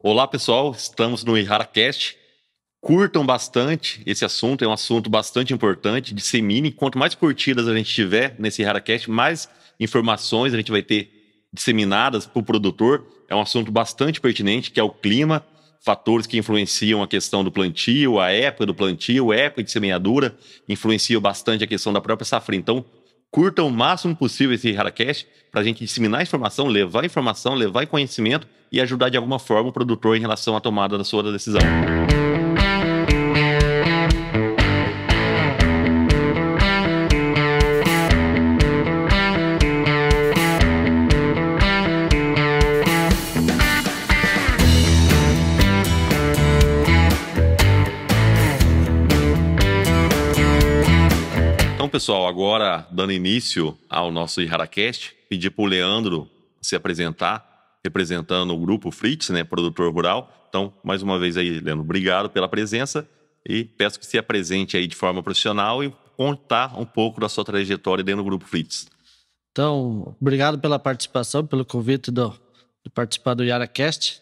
Olá, pessoal. Estamos no IharaCast. Curtam bastante esse assunto, é um assunto bastante importante. Dissemine. Quanto mais curtidas a gente tiver nesse IharaCast, mais informações a gente vai ter disseminadas para o produtor. É um assunto bastante pertinente, que é o clima, fatores que influenciam a questão do plantio, a época do plantio, a época de semeadura, influenciam bastante a questão da própria safra. Então, curtam o máximo possível esse IharaCast para a gente disseminar informação, levar conhecimento e ajudar de alguma forma o produtor em relação à tomada da sua decisão. Então, pessoal, agora dando início ao nosso IharaCast, pedir para o Leandro se apresentar, representando o Grupo Fritz, né, produtor rural. Então, mais uma vez aí, Leandro, obrigado pela presença e peço que se apresente aí de forma profissional e contar um pouco da sua trajetória dentro do Grupo Fritz. Então, obrigado pela participação, pelo convite de participar do IharaCast.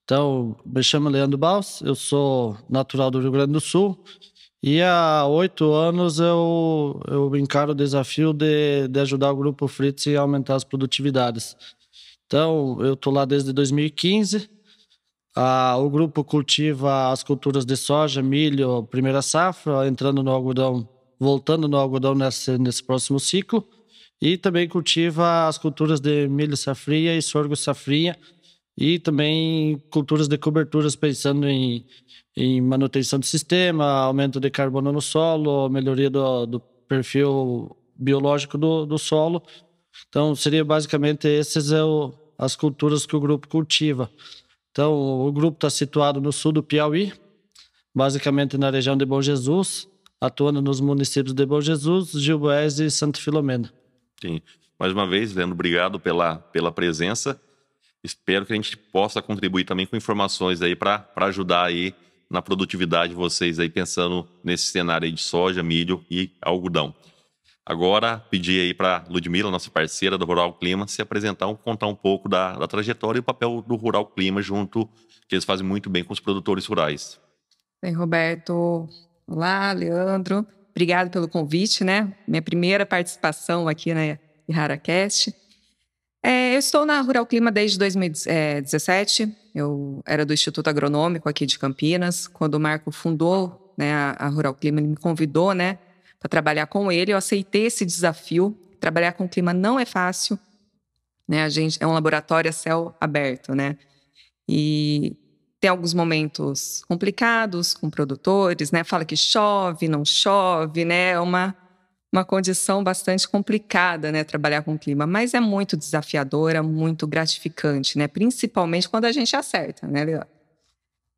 Então, me chamo Leandro Baus, eu sou natural do Rio Grande do Sul e há 8 anos eu encaro o desafio de ajudar o Grupo Fritz a aumentar as produtividades. Então, eu estou lá desde 2015. O grupo cultiva as culturas de soja, milho, primeira safra, entrando no algodão, voltando no algodão nesse próximo ciclo. E também cultiva as culturas de milho safrinha e sorgo safrinha. E também culturas de coberturas, pensando em manutenção do sistema, aumento de carbono no solo, melhoria do perfil biológico do solo. Então, seria basicamente as culturas que o grupo cultiva. Então, o grupo está situado no sul do Piauí, basicamente na região de Bom Jesus, atuando nos municípios de Bom Jesus, Gilboés e Santa Filomena. Sim. Mais uma vez, Leandro, obrigado pela presença. Espero que a gente possa contribuir também com informações aí para ajudar aí na produtividade de vocês aí, pensando nesse cenário aí de soja, milho e algodão. Agora, pedir aí para Ludmila, nossa parceira do Rural Clima, se apresentar, contar um pouco da trajetória e o papel do Rural Clima junto, que eles fazem muito bem com os produtores rurais. Bem, Roberto. Olá, Leandro. Obrigado pelo convite, né? Minha primeira participação aqui na IharaCast. Eu estou na Rural Clima desde 2017. Eu era do Instituto Agronômico aqui de Campinas. Quando o Marco fundou, né, a Rural Clima, ele me convidou, né, para trabalhar com ele. Eu aceitei esse desafio. Trabalhar com clima não é fácil, né? A gente é um laboratório a céu aberto, né? E tem alguns momentos complicados com produtores, né? Fala que chove, não chove, né? É uma condição bastante complicada, né? Trabalhar com clima, mas é muito desafiadora, muito gratificante, né? Principalmente quando a gente acerta, né, Leandro?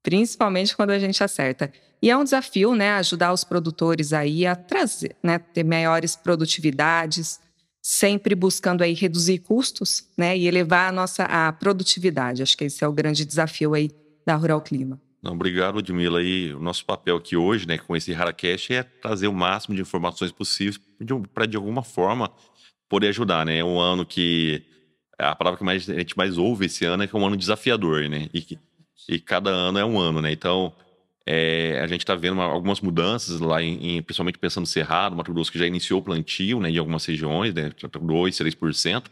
Principalmente quando a gente acerta. E é um desafio, né, ajudar os produtores aí a trazer, né, ter maiores produtividades, sempre buscando aí reduzir custos, né, e elevar a produtividade. Acho que esse é o grande desafio aí da Rural Clima. Não, obrigado, Ludmila. E o nosso papel aqui hoje, né, com esse IharaCast, é trazer o máximo de informações possíveis para, de alguma forma, poder ajudar, né? É um ano que a palavra que a gente mais ouve esse ano é que é um ano desafiador, né? E cada ano é um ano, né? Então, a gente está vendo algumas mudanças lá, principalmente pensando no Cerrado, Mato Grosso, que já iniciou o plantio, né, em algumas regiões, né, 2%, 3%,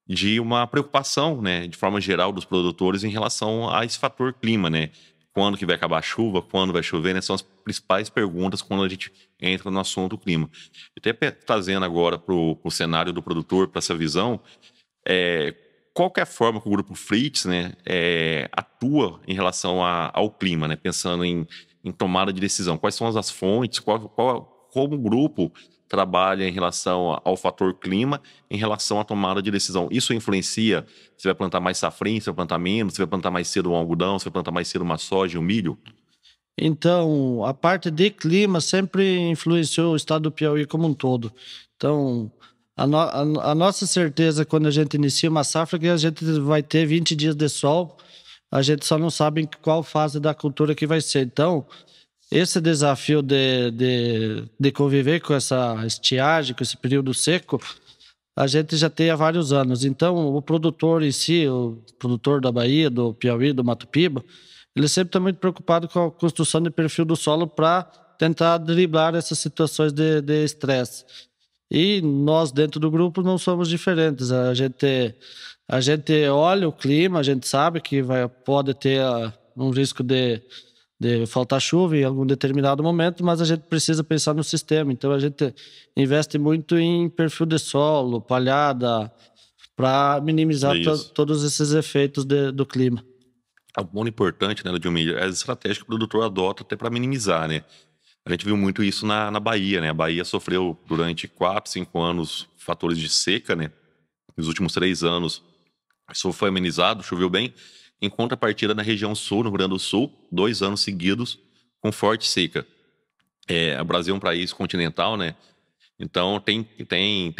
de uma preocupação, né, de forma geral dos produtores em relação a esse fator clima, né? Quando que vai acabar a chuva, quando vai chover, né? São as principais perguntas quando a gente entra no assunto clima. E até trazendo agora para o cenário do produtor, para essa visão, qual que é a forma que o Grupo Fritz, né, atua em relação ao clima, né, pensando em tomada de decisão? Quais são as fontes? Como o grupo trabalha em relação ao fator clima, em relação à tomada de decisão? Isso influencia se vai plantar mais safrinha, se vai plantar menos, se vai plantar mais cedo um algodão, se vai plantar mais cedo uma soja e um milho? Então, a parte de clima sempre influenciou o estado do Piauí como um todo. Então, a nossa certeza quando a gente inicia uma safra é que a gente vai ter 20 dias de sol, a gente só não sabe em qual fase da cultura que vai ser. Então, esse desafio de conviver com essa estiagem, com esse período seco, a gente já tem há vários anos. Então, o produtor em si, o produtor da Bahia, do Piauí, do Mato Piba, ele sempre está muito preocupado com a construção de perfil do solo para tentar driblar essas situações de estresse. E nós, dentro do grupo, não somos diferentes. A gente olha o clima, a gente sabe que pode ter um risco de faltar chuva em algum determinado momento, mas a gente precisa pensar no sistema. Então, a gente investe muito em perfil de solo, palhada, para minimizar todos esses efeitos do clima. É um ponto importante, né, Ledilmir, é a estratégia que o produtor adota até para minimizar, né? A gente viu muito isso na Bahia, né? A Bahia sofreu durante 4, 5 anos fatores de seca, né? Nos últimos 3 anos, isso foi amenizado, choveu bem. Em contrapartida, na região sul, no Rio Grande do Sul, 2 anos seguidos com forte seca. O Brasil é um país continental, né? Então, tem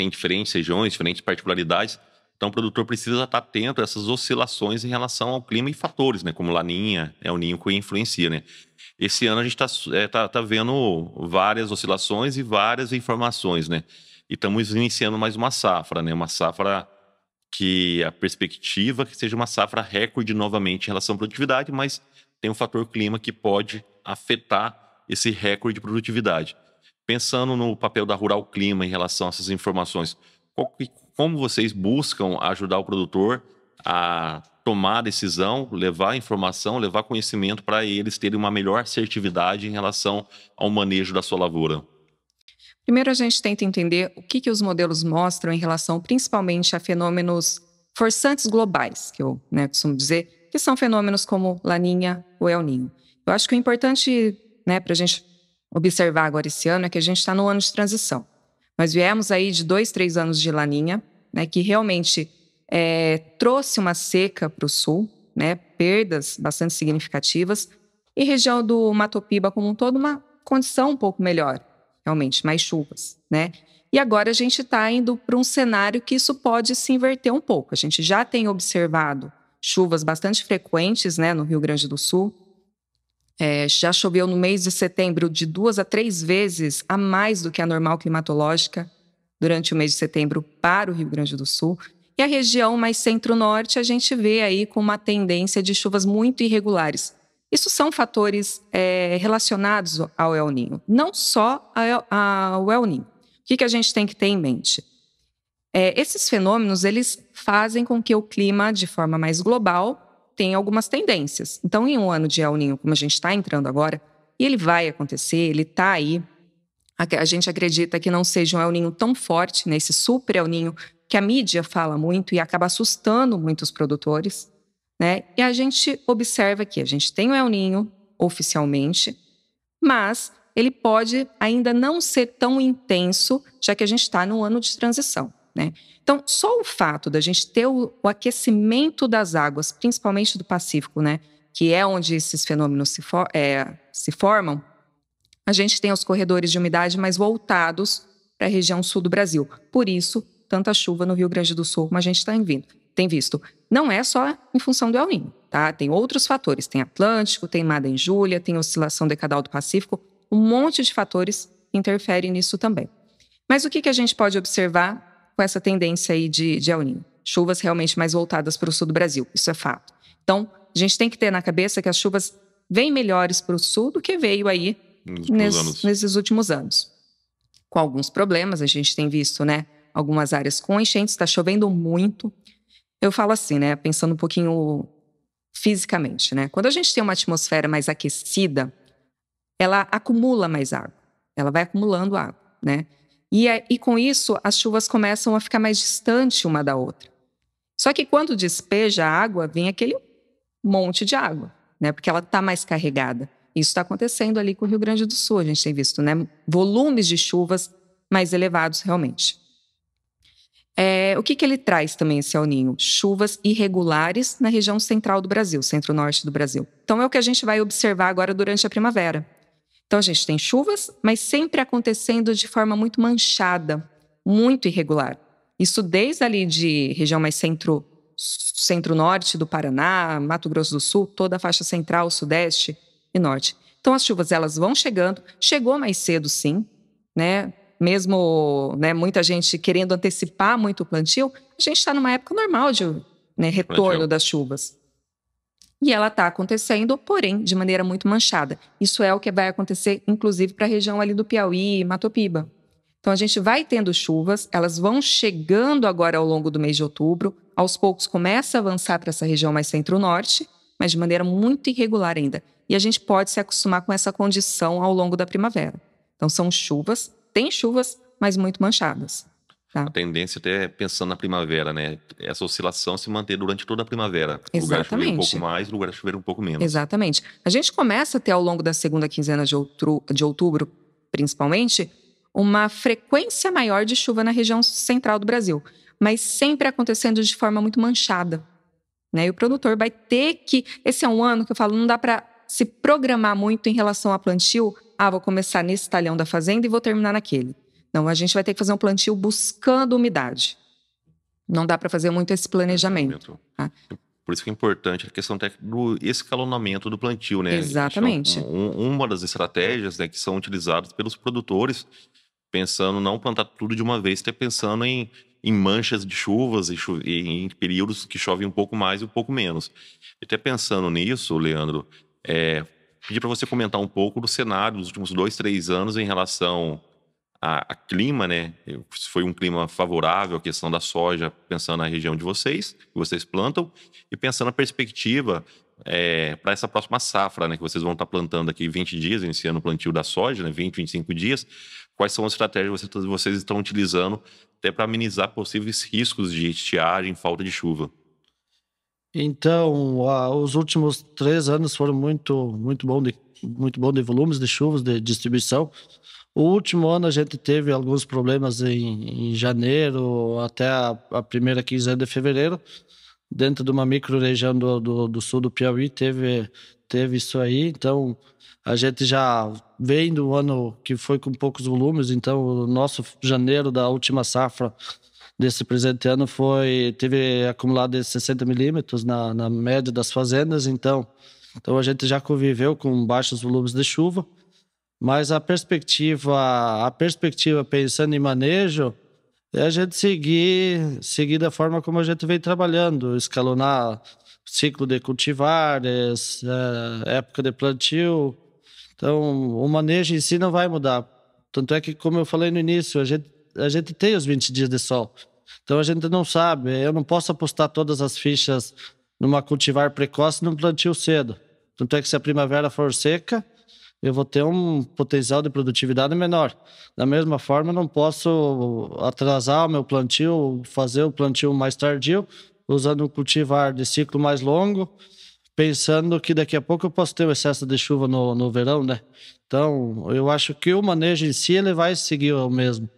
diferentes regiões, diferentes particularidades. Então, o produtor precisa estar atento a essas oscilações em relação ao clima e fatores, né? Como Laninha, o Ninho que influencia, né? Esse ano a gente tá vendo várias oscilações e várias informações, né? E estamos iniciando mais uma safra, né? Uma safra que a perspectiva que seja uma safra recorde novamente em relação à produtividade, mas tem um fator clima que pode afetar esse recorde de produtividade. Pensando no papel da Rural Clima em relação a essas informações, como vocês buscam ajudar o produtor a tomar a decisão, levar informação, levar conhecimento para eles terem uma melhor assertividade em relação ao manejo da sua lavoura? Primeiro, a gente tenta entender o que os modelos mostram em relação principalmente a fenômenos forçantes globais, que eu costumo dizer, que são fenômenos como Laninha ou El Ninho. Eu acho que o importante, para a gente observar agora esse ano é que a gente está no ano de transição. Nós viemos aí de 2, 3 anos de Laninha, que realmente trouxe uma seca para o sul, perdas bastante significativas, e região do Mato Piba como um todo uma condição um pouco melhor, realmente, mais chuvas, E agora a gente está indo para um cenário que isso pode se inverter um pouco. A gente já tem observado chuvas bastante frequentes, no Rio Grande do Sul. Já choveu no mês de setembro de 2 a 3 vezes a mais do que a normal climatológica durante o mês de setembro para o Rio Grande do Sul. E a região mais centro-norte a gente vê aí com uma tendência de chuvas muito irregulares. Isso são fatores relacionados ao El Ninho, não só ao El Ninho. O que a gente tem que ter em mente? Esses fenômenos, eles fazem com que o clima, de forma mais global, tenha algumas tendências. Então, em um ano de El Ninho, como a gente está entrando agora, e ele vai acontecer, ele está aí, a gente acredita que não seja um El Ninho tão forte, esse super El Ninho, que a mídia fala muito e acaba assustando muitos produtores, E a gente observa que a gente tem o El Ninho oficialmente, mas ele pode ainda não ser tão intenso, já que a gente está no ano de transição, Então, só o fato da gente ter o aquecimento das águas, principalmente do Pacífico, que é onde esses fenômenos se formam, a gente tem os corredores de umidade mais voltados para a região sul do Brasil. Por isso, tanta chuva no Rio Grande do Sul como a gente tem visto. Não é só em função do El Ninho, tá? Tem outros fatores. Tem Atlântico, tem Madem Júlia, tem oscilação decadal do Pacífico. Um monte de fatores interferem nisso também. Mas o que a gente pode observar com essa tendência aí de El Ninho? Chuvas realmente mais voltadas para o sul do Brasil. Isso é fato. Então, a gente tem que ter na cabeça que as chuvas vêm melhores para o sul do que veio aí nesses últimos anos. Com alguns problemas, a gente tem visto, algumas áreas com enchentes, está chovendo muito. Eu falo assim, pensando um pouquinho fisicamente, Quando a gente tem uma atmosfera mais aquecida, ela acumula mais água. Ela vai acumulando água, E com isso, as chuvas começam a ficar mais distantes uma da outra. Só que quando despeja a água, vem aquele monte de água, Porque ela está mais carregada. Isso está acontecendo ali com o Rio Grande do Sul. A gente tem visto, volumes de chuvas mais elevados realmente. O que ele traz também, esse El Ninho? Chuvas irregulares na região central do Brasil, centro-norte do Brasil. Então, é o que a gente vai observar agora durante a primavera. Então, a gente tem chuvas, mas sempre acontecendo de forma muito manchada, muito irregular. Isso desde ali de região mais centro-norte do Paraná, Mato Grosso do Sul, toda a faixa central, sudeste e norte. Então, as chuvas, elas vão chegando. Chegou mais cedo, sim, Mesmo, né, muita gente querendo antecipar muito o plantio, a gente está numa época normal de, né, retorno das chuvas. E ela está acontecendo, porém, de maneira muito manchada. Isso é o que vai acontecer, inclusive, para a região ali do Piauí e Mato Piba. Então, a gente vai tendo chuvas, elas vão chegando agora ao longo do mês de outubro, aos poucos começa a avançar para essa região mais centro-norte, mas de maneira muito irregular ainda. E a gente pode se acostumar com essa condição ao longo da primavera. Então, são chuvas, tem chuvas, mas muito manchadas. Tá? A tendência até pensando na primavera, né? Essa oscilação se manter durante toda a primavera. Exatamente. Lugar chover um pouco mais, lugar chover um pouco menos. Exatamente. A gente começa a ter ao longo da segunda quinzena de outubro, principalmente, uma frequência maior de chuva na região central do Brasil, mas sempre acontecendo de forma muito manchada. Né? E o produtor vai ter que... Esse é um ano que eu falo, não dá para se programar muito em relação a plantio. Vou começar nesse talhão da fazenda e vou terminar naquele. Não, a gente vai ter que fazer um plantio buscando umidade. Não dá para fazer muito esse planejamento. Tá? Por isso que é importante a questão do escalonamento do plantio, né? Exatamente. Uma das estratégias, né, que são utilizadas pelos produtores, pensando não plantar tudo de uma vez, até pensando em manchas de chuvas e em períodos que chove um pouco mais e um pouco menos. E até pensando nisso, Leandro, pedir para você comentar um pouco do cenário dos últimos 2, 3 anos em relação a clima, né? Se foi um clima favorável à questão da soja, pensando na região de vocês, que vocês plantam, e pensando na perspectiva para essa próxima safra, né? Que vocês vão estar plantando aqui 20 dias, iniciando o plantio da soja, né? 20, 25 dias. Quais são as estratégias que vocês estão utilizando até para amenizar possíveis riscos de estiagem, falta de chuva? Então, os últimos 3 anos foram muito bom de volumes de chuvas, de distribuição. O último ano a gente teve alguns problemas em janeiro até a primeira quinzena de fevereiro, dentro de uma micro-região do sul do Piauí, teve isso aí. Então, a gente já vem do ano que foi com poucos volumes, então o nosso janeiro da última safra desse presente ano teve acumulado de 60 milímetros na média das fazendas, então a gente já conviveu com baixos volumes de chuva. Mas a perspectiva pensando em manejo é a gente seguir da forma como a gente vem trabalhando, escalonar ciclo de cultivares, época de plantio. Então, o manejo em si não vai mudar. Tanto é que, como eu falei no início, a gente tem os 20 dias de sol. Então, a gente não sabe. Eu não posso apostar todas as fichas numa cultivar precoce e num plantio cedo. Tanto é que se a primavera for seca, eu vou ter um potencial de produtividade menor. Da mesma forma, eu não posso atrasar o meu plantio, fazer o plantio mais tardio, usando um cultivar de ciclo mais longo, pensando que daqui a pouco eu posso ter um excesso de chuva no verão, né? Então, eu acho que o manejo em si ele vai seguir o mesmo,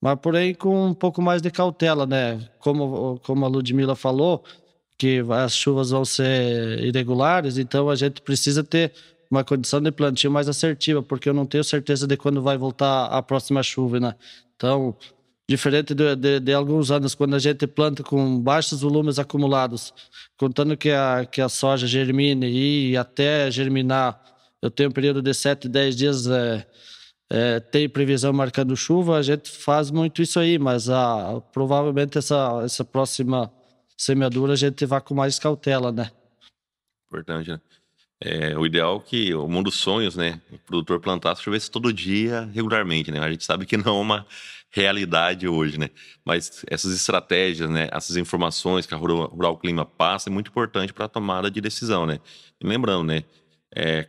mas porém com um pouco mais de cautela, né? Como a Ludmila falou, que as chuvas vão ser irregulares, então a gente precisa ter uma condição de plantio mais assertiva, porque eu não tenho certeza de quando vai voltar a próxima chuva, né? Então, diferente de alguns anos, quando a gente planta com baixos volumes acumulados, contando que a soja germine e até germinar, eu tenho um período de 7, 10 dias, tem previsão marcando chuva, a gente faz muito isso aí, mas provavelmente essa próxima semeadura a gente vai com mais cautela, né? Importante, né? O ideal é que o mundo dos sonhos, né? O produtor plantasse chovesse todo dia, regularmente, né? A gente sabe que não é uma realidade hoje, né? Mas essas estratégias, né? Essas informações que a Rural Clima passa é muito importante para a tomada de decisão, né? E lembrando, né?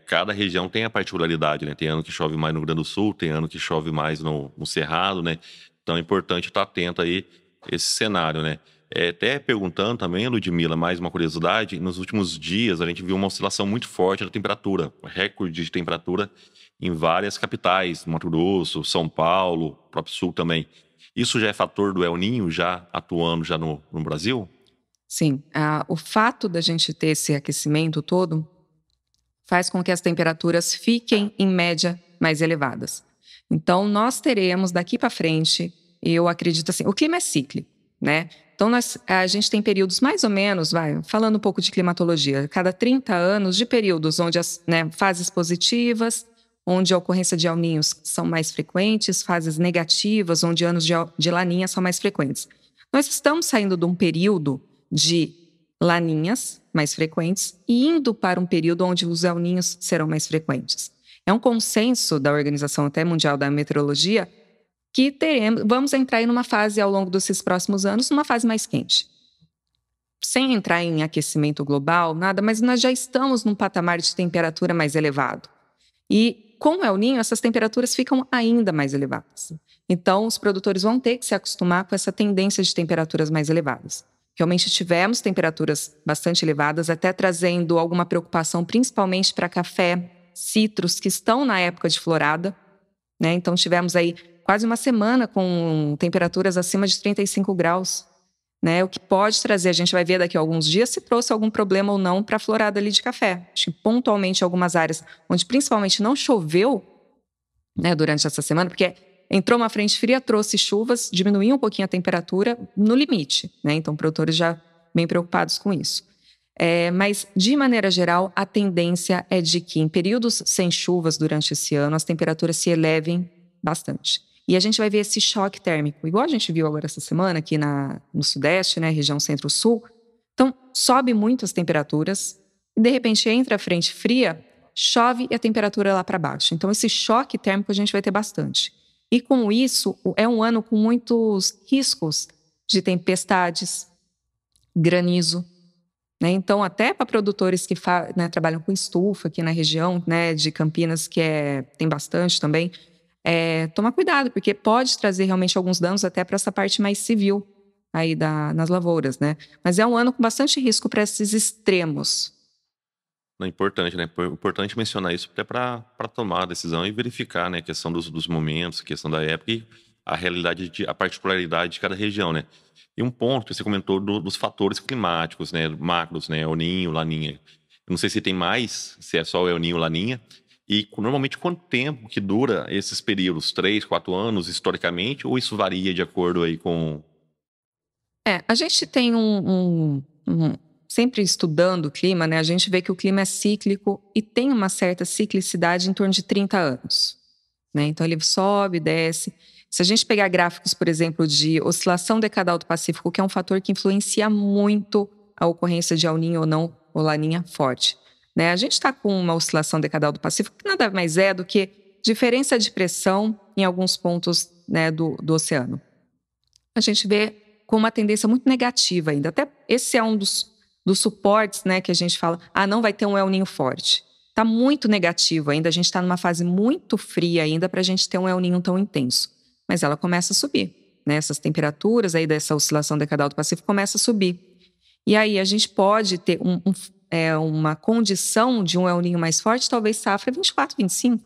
Cada região tem a particularidade, né? Tem ano que chove mais no Rio Grande do Sul, tem ano que chove mais no Cerrado, né? Então é importante estar atento aí a esse cenário, né? Até perguntando também, Ludmila, mais uma curiosidade, nos últimos dias a gente viu uma oscilação muito forte da temperatura, recorde de temperatura em várias capitais, Mato Grosso, São Paulo, próprio Sul também. Isso já é fator do El Niño já atuando já no Brasil? Sim, o fato da gente ter esse aquecimento todo faz com que as temperaturas fiquem, em média, mais elevadas. Então, nós teremos daqui para frente, eu acredito assim, o clima é cíclico, né? Então, a gente tem períodos mais ou menos, falando um pouco de climatologia, cada 30 anos de períodos onde as fases positivas, onde a ocorrência de El Niños são mais frequentes, fases negativas, onde anos de laninha são mais frequentes. Nós estamos saindo de um período de laninhas mais frequentes e indo para um período onde os El Niños serão mais frequentes. É um consenso da Organização até Mundial da Meteorologia que vamos entrar aí numa fase ao longo desses próximos anos, numa fase mais quente. Sem entrar em aquecimento global, nada, mas nós já estamos num patamar de temperatura mais elevado. E com o El Niño, essas temperaturas ficam ainda mais elevadas. Então, os produtores vão ter que se acostumar com essa tendência de temperaturas mais elevadas. Realmente tivemos temperaturas bastante elevadas, até trazendo alguma preocupação, principalmente para café, citros, que estão na época de florada, né? Então, tivemos aí quase uma semana com temperaturas acima de 35 graus, né? O que pode trazer, a gente vai ver daqui a alguns dias se trouxe algum problema ou não para a florada ali de café. Acho que pontualmente algumas áreas onde principalmente não choveu, né, durante essa semana, porque entrou uma frente fria, trouxe chuvas, diminuiu um pouquinho a temperatura no limite, né? Então, produtores já bem preocupados com isso. Mas, de maneira geral, a tendência é de que em períodos sem chuvas durante esse ano, as temperaturas se elevem bastante. E a gente vai ver esse choque térmico, igual a gente viu agora essa semana aqui no Sudeste, né, região Centro-Sul. Então, sobe muito as temperaturas e, de repente, entra a frente fria, chove e a temperatura lá para baixo. Então, esse choque térmico a gente vai ter bastante. E, com isso, é um ano com muitos riscos de tempestades, granizo, né? Então, até para produtores que trabalham com estufa aqui na região, né, de Campinas, que tem bastante também, tomar cuidado, porque pode trazer realmente alguns danos até para essa parte mais civil aí nas lavouras, né? Mas é um ano com bastante risco para esses extremos. É importante, né? Importante mencionar isso até para tomar a decisão e verificar, né, a questão dos momentos, a questão da época e a realidade, a particularidade de cada região, né? E um ponto que você comentou dos fatores climáticos, né, macros, né, El Niño, Laninha. Eu não sei se tem mais, se é só o El Niño, Laninha. E normalmente quanto tempo que dura esses períodos? 3, 4 anos historicamente? Ou isso varia de acordo aí com... A gente tem sempre estudando o clima, né? A gente vê que o clima é cíclico e tem uma certa ciclicidade em torno de 30 anos. Né? Então ele sobe, desce. Se a gente pegar gráficos, por exemplo, de oscilação decadal do Pacífico, que é um fator que influencia muito a ocorrência de El Niño ou não, ou Laninha forte. Né? A gente está com uma oscilação decadal do Pacífico que nada mais é do que diferença de pressão em alguns pontos, né, do oceano. A gente vê com uma tendência muito negativa ainda. Até esse é um dos suportes, né, que a gente fala, não vai ter um El Niño forte. Está muito negativo ainda, a gente está numa fase muito fria ainda para a gente ter um El Niño tão intenso. Mas ela começa a subir. Né? Essas temperaturas aí dessa oscilação decadal do Pacífico começam a subir. E aí a gente pode ter uma condição de um El Niño mais forte, talvez safra 24, 25.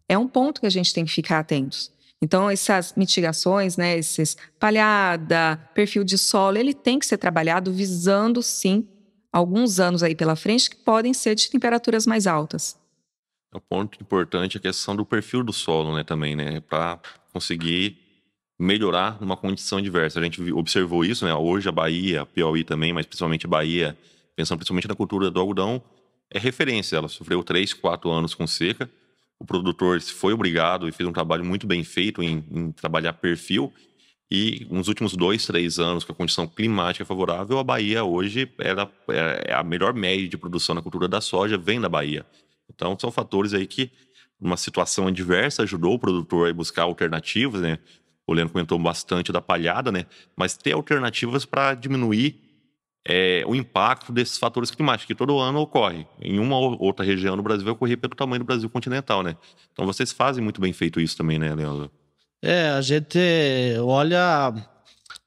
É um ponto que a gente tem que ficar atentos. Então, essas mitigações, né, esses palhada, perfil de solo, ele tem que ser trabalhado visando, sim, alguns anos aí pela frente que podem ser de temperaturas mais altas. Um ponto importante é a questão do perfil do solo, né, também, né, para conseguir melhorar numa condição diversa. A gente observou isso, né, hoje a Bahia, a Piauí também, mas principalmente a Bahia, pensando principalmente na cultura do algodão, é referência. Ela sofreu 3, 4 anos com seca. O produtor foi obrigado e fez um trabalho muito bem feito em trabalhar perfil. E nos últimos 2, 3 anos, com a condição climática favorável, a Bahia hoje é a melhor média de produção na cultura da soja, vem da Bahia. Então, são fatores aí que, numa situação adversa, ajudou o produtor a buscar alternativas, né? O Leandro comentou bastante da palhada, né? Mas ter alternativas para diminuir o impacto desses fatores climáticos, que todo ano ocorre. Em uma ou outra região do Brasil vai ocorrer pelo tamanho do Brasil continental, né? Então vocês fazem muito bem feito isso também, né, Leandro? A gente olha...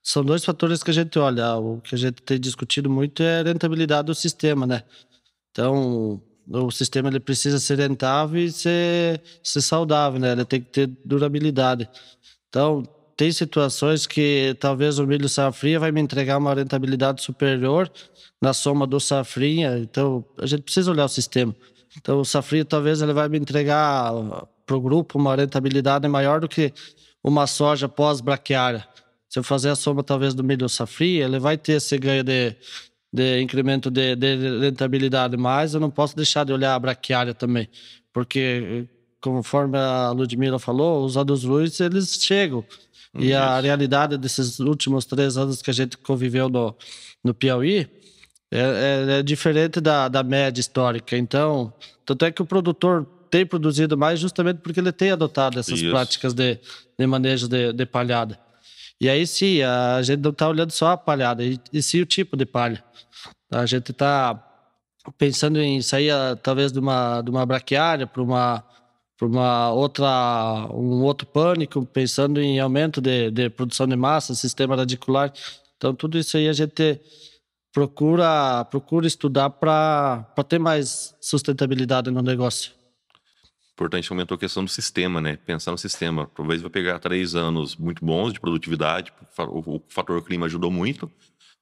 São 2 fatores que a gente olha. O que a gente tem discutido muito é a rentabilidade do sistema, né? Então, o sistema ele precisa ser rentável e ser saudável, né? Ele tem que ter durabilidade. Então, tem situações que talvez o milho safrinha vai me entregar uma rentabilidade superior na soma do safrinha. Então, a gente precisa olhar o sistema. Então, o safrinha talvez ele vai me entregar para o grupo uma rentabilidade maior do que uma soja pós-braquiária. Se eu fazer a soma talvez do milho safrinha, ele vai ter esse ganho de incremento de rentabilidade, mas eu não posso deixar de olhar a braquiária também, porque, conforme a Ludmila falou, os adusluis, eles chegam. E a realidade desses últimos 3 anos que a gente conviveu no Piauí é diferente da média histórica. Então, tanto é que o produtor tem produzido mais justamente porque ele tem adotado essas práticas de manejo de palhada. E aí sim, a gente não está olhando só a palhada, e sim o tipo de palha. A gente está pensando em sair talvez de uma braquiária para um outro pânico, pensando em aumento de produção de massa, sistema radicular. Então tudo isso aí a gente procura estudar para ter mais sustentabilidade no negócio. Importante, aumentou a questão do sistema, né? Pensar no sistema. Talvez vai pegar 3 anos muito bons de produtividade, o fator clima ajudou muito,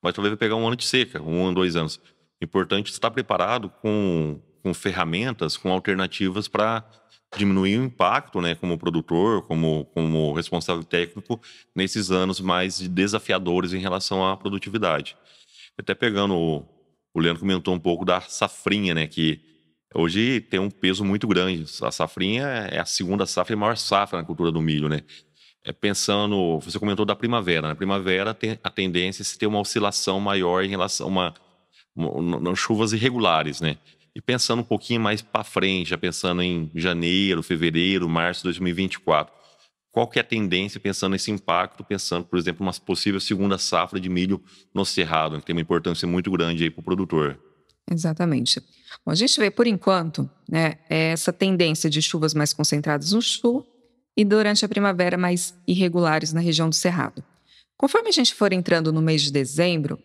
mas talvez vai pegar 1 ano de seca, 1 ano, 2 anos. Importante estar preparado com ferramentas, com alternativas para diminuir o impacto, né? Como produtor, como responsável técnico, nesses anos mais desafiadores em relação à produtividade. Até pegando, o Leandro comentou um pouco da safrinha, né? Que hoje tem um peso muito grande. A safrinha é a segunda safra e a maior safra na cultura do milho, né? Pensando, você comentou da primavera. Na primavera tem a tendência a ter uma oscilação maior em relação a nas chuvas irregulares, né? E pensando um pouquinho mais para frente, já pensando em janeiro, fevereiro, março de 2024, qual que é a tendência pensando nesse impacto, pensando, por exemplo, uma possível segunda safra de milho no Cerrado, que tem uma importância muito grande aí para o produtor? Exatamente. Bom, a gente vê, por enquanto, né, essa tendência de chuvas mais concentradas no sul e durante a primavera mais irregulares na região do Cerrado. Conforme a gente for entrando no mês de dezembro,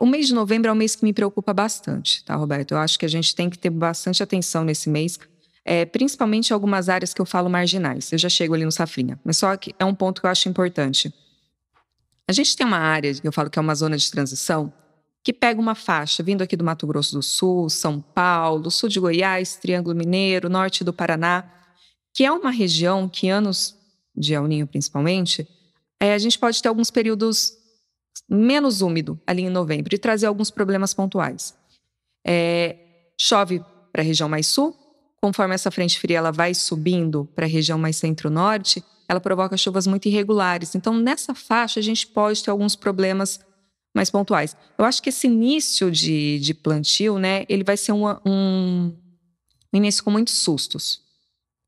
o mês de novembro é um mês que me preocupa bastante, tá, Roberto? Eu acho que a gente tem que ter bastante atenção nesse mês, principalmente em algumas áreas que eu falo marginais. Eu já chego ali no safrinha, mas só que é um ponto que eu acho importante. A gente tem uma área, que eu falo que é uma zona de transição, que pega uma faixa vindo aqui do Mato Grosso do Sul, São Paulo, sul de Goiás, Triângulo Mineiro, norte do Paraná, que é uma região que anos de El Niño principalmente, a gente pode ter alguns períodos menos úmido ali em novembro e trazer alguns problemas pontuais. Chove para a região mais sul, conforme essa frente fria ela vai subindo para a região mais centro-norte, ela provoca chuvas muito irregulares. Então, nessa faixa, a gente pode ter alguns problemas mais pontuais. Eu acho que esse início de plantio, né, ele vai ser um início com muitos sustos,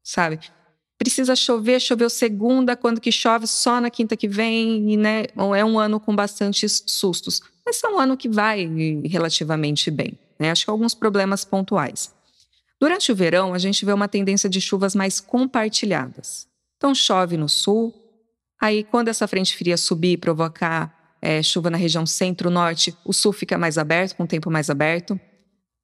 sabe? Precisa chover, choveu segunda, quando que chove só na quinta que vem, e, né, é um ano com bastantes sustos. Mas é um ano que vai relativamente bem, né? Acho que alguns problemas pontuais. Durante o verão, a gente vê uma tendência de chuvas mais compartilhadas. Então, chove no sul, aí quando essa frente fria subir e provocar chuva na região centro-norte, o sul fica mais aberto, com o tempo mais aberto,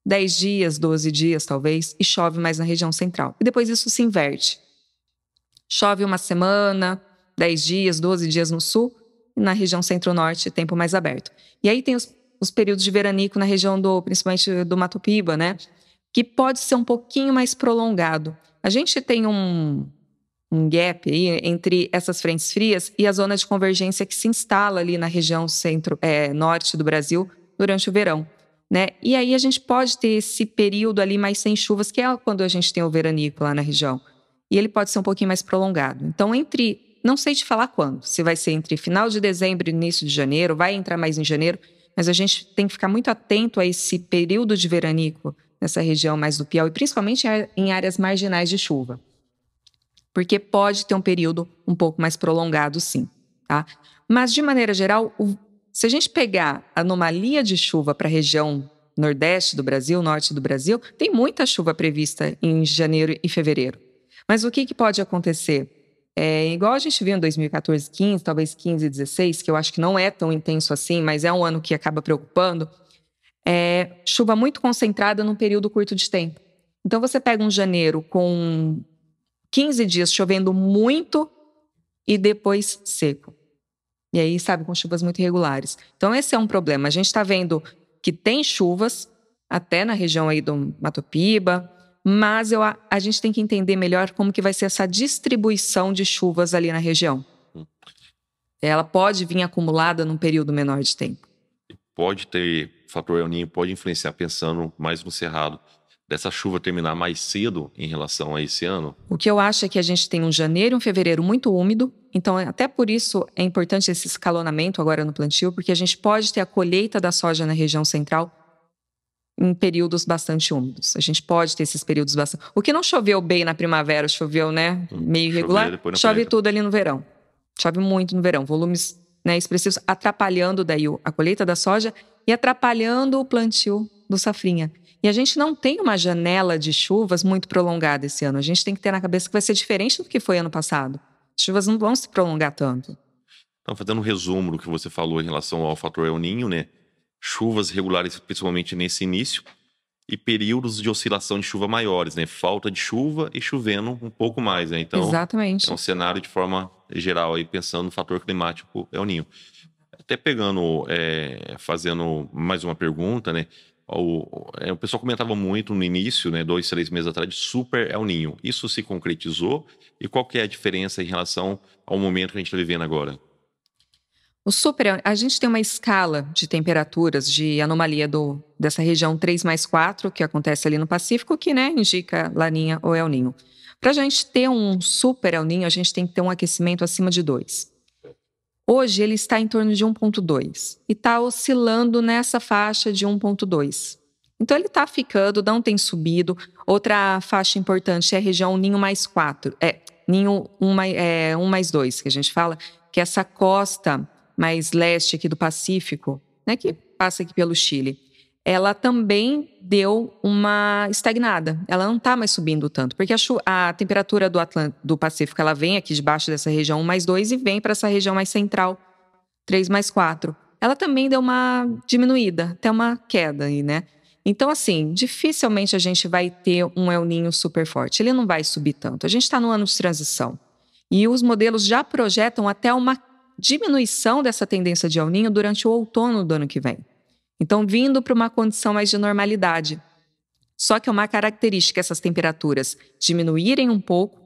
10 dias, 12 dias talvez, e chove mais na região central. E depois isso se inverte. Chove uma semana, 10 dias, 12 dias no sul, e na região centro-norte, tempo mais aberto. E aí tem os períodos de veranico na região principalmente do Mato Piba, né? Que pode ser um pouquinho mais prolongado. A gente tem um gap aí entre essas frentes frias e a zona de convergência que se instala ali na região norte do Brasil durante o verão, né? E aí a gente pode ter esse período ali mais sem chuvas, que é quando a gente tem o veranico lá na região. E ele pode ser um pouquinho mais prolongado. Então, não sei te falar quando, se vai ser entre final de dezembro e início de janeiro, vai entrar mais em janeiro, mas a gente tem que ficar muito atento a esse período de veranico nessa região mais do Piauí, principalmente em áreas marginais de chuva. Porque pode ter um período um pouco mais prolongado, sim, tá? Mas, de maneira geral, se a gente pegar a anomalia de chuva para a região nordeste do Brasil, norte do Brasil, tem muita chuva prevista em janeiro e fevereiro. Mas o que pode acontecer? Igual a gente viu em 2014, 15, talvez 15, 16, que eu acho que não é tão intenso assim, mas é um ano que acaba preocupando, chuva muito concentrada num período curto de tempo. Então, você pega um janeiro com 15 dias chovendo muito e depois seco. E aí, sabe, com chuvas muito irregulares. Então, esse é um problema. A gente está vendo que tem chuvas, até na região aí do Mato Piba, mas a gente tem que entender melhor como que vai ser essa distribuição de chuvas ali na região. Ela pode vir acumulada num período menor de tempo. Pode ter o fator El Niño pode influenciar, pensando mais no Cerrado, dessa chuva terminar mais cedo em relação a esse ano? O que eu acho é que a gente tem um janeiro e um fevereiro muito úmido, então até por isso é importante esse escalonamento agora no plantio, porque a gente pode ter a colheita da soja na região central em períodos bastante úmidos. A gente pode ter esses períodos bastante... O que não choveu bem na primavera, choveu, né, meio irregular, chove tudo ali no verão. Chove muito no verão, volumes, né, expressivos, atrapalhando daí a colheita da soja e atrapalhando o plantio do safrinha. E a gente não tem uma janela de chuvas muito prolongada esse ano. A gente tem que ter na cabeça que vai ser diferente do que foi ano passado. As chuvas não vão se prolongar tanto. Então, fazendo um resumo do que você falou em relação ao fator El Niño, né? Chuvas regulares, principalmente nesse início, e períodos de oscilação de chuva maiores, né? Falta de chuva e chovendo um pouco mais, né? Então, exatamente. É um cenário de forma geral, aí, pensando no fator climático El Niño. Até pegando, fazendo mais uma pergunta, né? O pessoal comentava muito no início, né, 2, 3 meses atrás, de super El Niño. Isso se concretizou? E qual que é a diferença em relação ao momento que a gente está vivendo agora? A gente tem uma escala de temperaturas de anomalia dessa região 3+4, que acontece ali no Pacífico, que, né, indica Laninha ou El Niño. Para a gente ter um super El Niño, a gente tem que ter um aquecimento acima de 2. Hoje ele está em torno de 1,2 e está oscilando nessa faixa de 1,2. Então ele está ficando, não tem subido. Outra faixa importante é a região Ninho mais 4, Ninho 1+2, que a gente fala, que é essa costa mais leste aqui do Pacífico, né, que passa aqui pelo Chile. Ela também deu uma estagnada. Ela não está mais subindo tanto, porque a temperatura do Pacífico ela vem aqui debaixo dessa região 1+2 e vem para essa região mais central, 3+4. Ela também deu uma diminuída, até uma queda aí, né? Então, assim, dificilmente a gente vai ter um El Niño super forte. Ele não vai subir tanto. A gente está no ano de transição. E os modelos já projetam até uma diminuição dessa tendência de El Niño durante o outono do ano que vem. Então, vindo para uma condição mais de normalidade. Só que é uma característica essas temperaturas diminuírem um pouco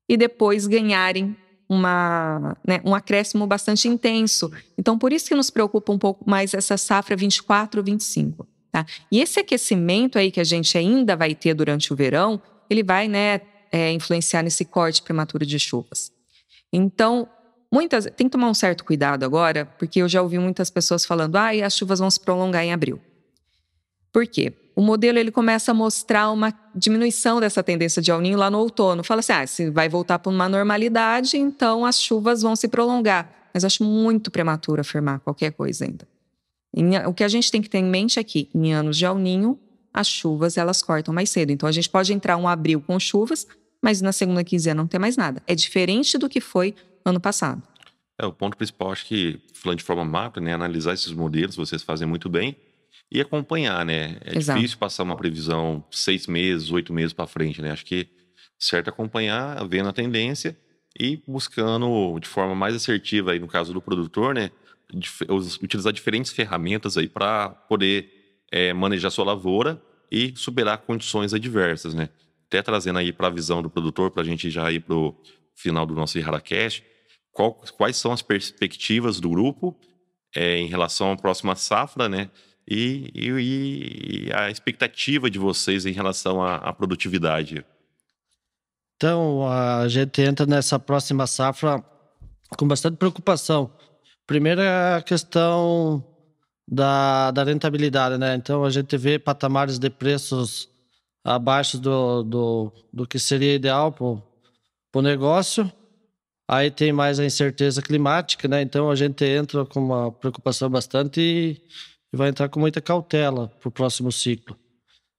e depois ganharem um acréscimo bastante intenso. Então, por isso que nos preocupa um pouco mais essa safra 24-25. Tá? E esse aquecimento aí que a gente ainda vai ter durante o verão, ele vai, né, influenciar nesse corte prematuro de chuvas. Então, tem que tomar um certo cuidado agora, porque eu já ouvi muitas pessoas falando as chuvas vão se prolongar em abril. Por quê? O modelo ele começa a mostrar uma diminuição dessa tendência de El Niño lá no outono. Fala assim, se vai voltar para uma normalidade, então as chuvas vão se prolongar. Mas acho muito prematuro afirmar qualquer coisa ainda. O que a gente tem que ter em mente é que, em anos de El Niño, as chuvas elas cortam mais cedo. Então, a gente pode entrar um abril com chuvas, mas na segunda quinzena não tem mais nada. É diferente do que foi ano passado. O ponto principal, acho que, falando de forma macro, né, analisar esses modelos, vocês fazem muito bem, e acompanhar, né? Exato. Difícil passar uma previsão 6 meses, 8 meses para frente, né? Acho que certo acompanhar, vendo a tendência e buscando de forma mais assertiva, aí no caso do produtor, né, utilizar diferentes ferramentas aí para poder manejar sua lavoura e superar condições adversas, né? Até trazendo aí para a visão do produtor, para a gente já ir para o final do nosso IrradaCast, quais são as perspectivas do grupo em relação à próxima safra, né? E a expectativa de vocês em relação à produtividade. Então, a gente entra nessa próxima safra com bastante preocupação. Primeiro é a questão da rentabilidade, né? Então, a gente vê patamares de preços abaixo do que seria ideal para o negócio. Aí tem mais a incerteza climática, né? Então, a gente entra com uma preocupação bastante e vai entrar com muita cautela para o próximo ciclo.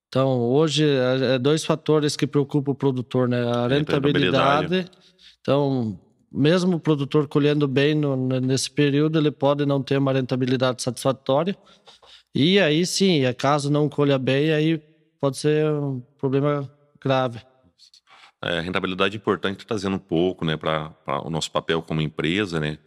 Então, hoje, é 2 fatores que preocupam o produtor, né? A rentabilidade. Então, mesmo o produtor colhendo bem nesse período, ele pode não ter uma rentabilidade satisfatória. E aí, sim, caso não colha bem, aí pode ser um problema grave. A rentabilidade é importante, trazendo um pouco, né, para o nosso papel como empresa, né?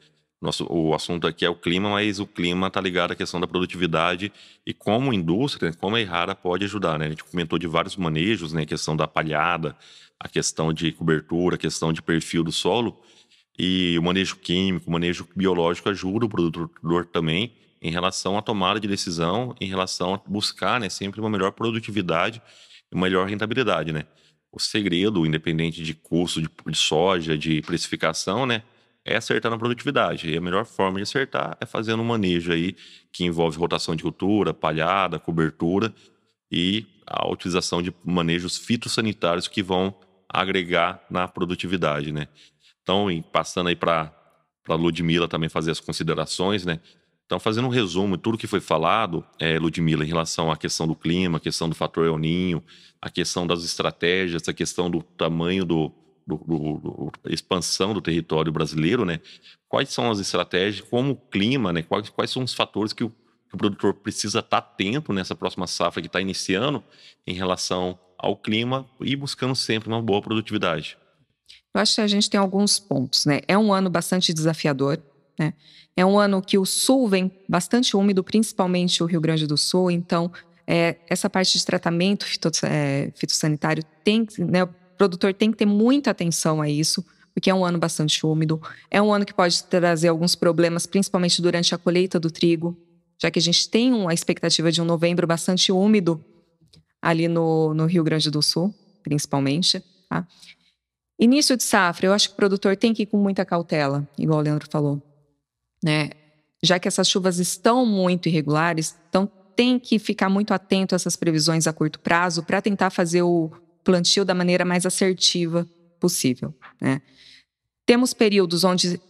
O assunto aqui é o clima, mas o clima está ligado à questão da produtividade e como indústria, como a Errara pode ajudar, né? A gente comentou de vários manejos, né? A questão da palhada, a questão de cobertura, a questão de perfil do solo, e o manejo químico, o manejo biológico ajuda o produtor também em relação à tomada de decisão, em relação a buscar, né, sempre uma melhor produtividade e uma melhor rentabilidade, né? O segredo, independente de custo de soja, de precificação, né, é acertar na produtividade. E a melhor forma de acertar é fazendo um manejo aí que envolve rotação de cultura, palhada, cobertura e a utilização de manejos fitossanitários que vão agregar na produtividade, né? Então, passando aí para a Ludmila também fazer as considerações, né? Então, fazendo um resumo de tudo que foi falado, Ludmila, em relação à questão do clima, a questão do fator El Niño, a questão das estratégias, a questão do tamanho expansão do território brasileiro, né? Quais são as estratégias, como o clima, né? Quais são os fatores que o produtor precisa estar atento nessa próxima safra que está iniciando em relação ao clima e buscando sempre uma boa produtividade? Eu acho que a gente tem alguns pontos, né? É um ano bastante desafiador, né? É um ano que o sul vem bastante úmido, principalmente o Rio Grande do Sul. Então, essa parte de tratamento fitossanitário né, o produtor tem que ter muita atenção a isso, porque é um ano bastante úmido. É um ano que pode trazer alguns problemas, principalmente durante a colheita do trigo, já que a gente tem uma expectativa de um novembro bastante úmido ali no Rio Grande do Sul, principalmente, tá? Início de safra, eu acho que o produtor tem que ir com muita cautela, igual o Leandro falou, né? Já que essas chuvas estão muito irregulares, então tem que ficar muito atento a essas previsões a curto prazo para tentar fazer o plantio da maneira mais assertiva possível, né? Temos períodos onde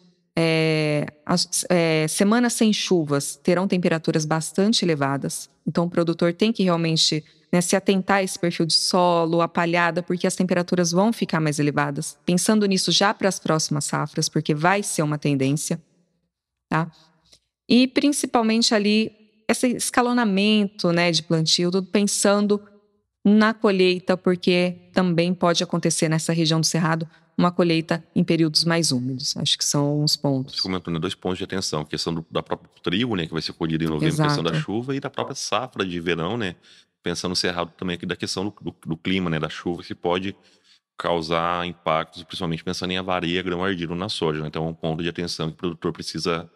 semanas sem chuvas terão temperaturas bastante elevadas, então o produtor tem que realmente, né, se atentar a esse perfil de solo, a palhada, porque as temperaturas vão ficar mais elevadas. Pensando nisso já para as próximas safras, porque vai ser uma tendência, tá? E principalmente ali, esse escalonamento, né, de plantio, tudo pensando na colheita, porque também pode acontecer nessa região do Cerrado uma colheita em períodos mais úmidos. Acho que são uns pontos. Você comentou, né, 2 pontos de atenção. A questão da própria trigo, né, que vai ser colhido em novembro, Exato. questão da chuva, e da própria safra de verão, né? Pensando no Cerrado também aqui da questão do clima, né, da chuva, que pode causar impactos, principalmente pensando em avaria, grão ardido na soja, né? Então é um ponto de atenção que o produtor precisa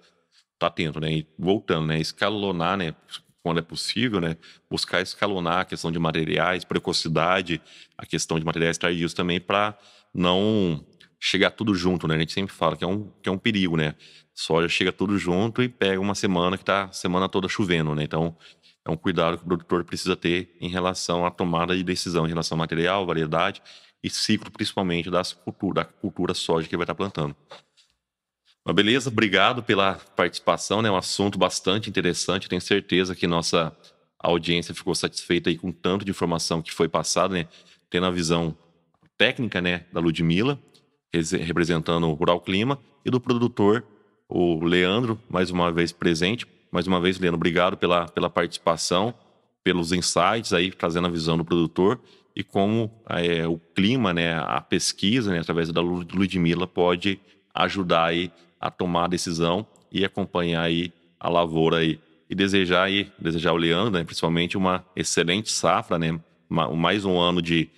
estar atento, né? E voltando, né, escalonar, né, quando é possível, né, buscar escalonar a questão de materiais, precocidade, a questão de materiais tardios também, para não chegar tudo junto, né? A gente sempre fala que é um perigo, né? Soja chega tudo junto e pega uma semana que tá a semana toda chovendo, né? Então, é um cuidado que o produtor precisa ter em relação à tomada de decisão, em relação ao material, variedade e ciclo, principalmente da cultura soja que vai estar plantando. Mas beleza, obrigado pela participação, né? Um assunto bastante interessante. Tenho certeza que nossa audiência ficou satisfeita aí com o tanto de informação que foi passada, né? Tendo a visão técnica, né, da Ludmila, representando o Rural Clima, e do produtor, o Leandro, mais uma vez presente. Mais uma vez, Leandro, obrigado pela participação, pelos insights aí, trazendo a visão do produtor e como o clima, né, a pesquisa, né, através da Ludmila, pode ajudar aí a tomar a decisão e acompanhar aí a lavoura aí. E desejar ao Leandro, né, principalmente uma excelente safra, né, mais um ano de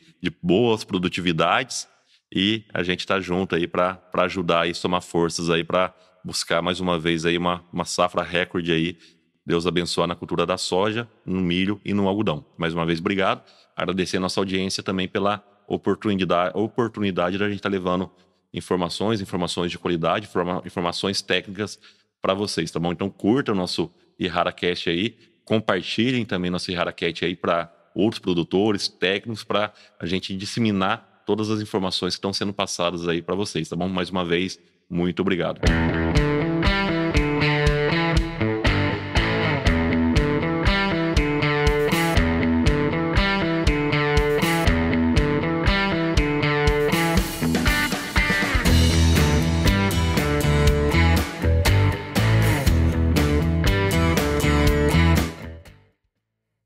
boas produtividades, e a gente está junto aí para ajudar aí, somar forças aí para buscar mais uma vez aí uma safra recorde aí. Deus abençoe na cultura da soja, no milho e no algodão. Mais uma vez, obrigado. Agradecer a nossa audiência também pela oportunidade da gente estar levando informações de qualidade, informações técnicas para vocês, tá bom? Então curta o nosso IharaCast aí, compartilhem também nosso IharaCast aí para outros produtores, técnicos, para a gente disseminar todas as informações que estão sendo passadas aí para vocês, tá bom? Mais uma vez, muito obrigado.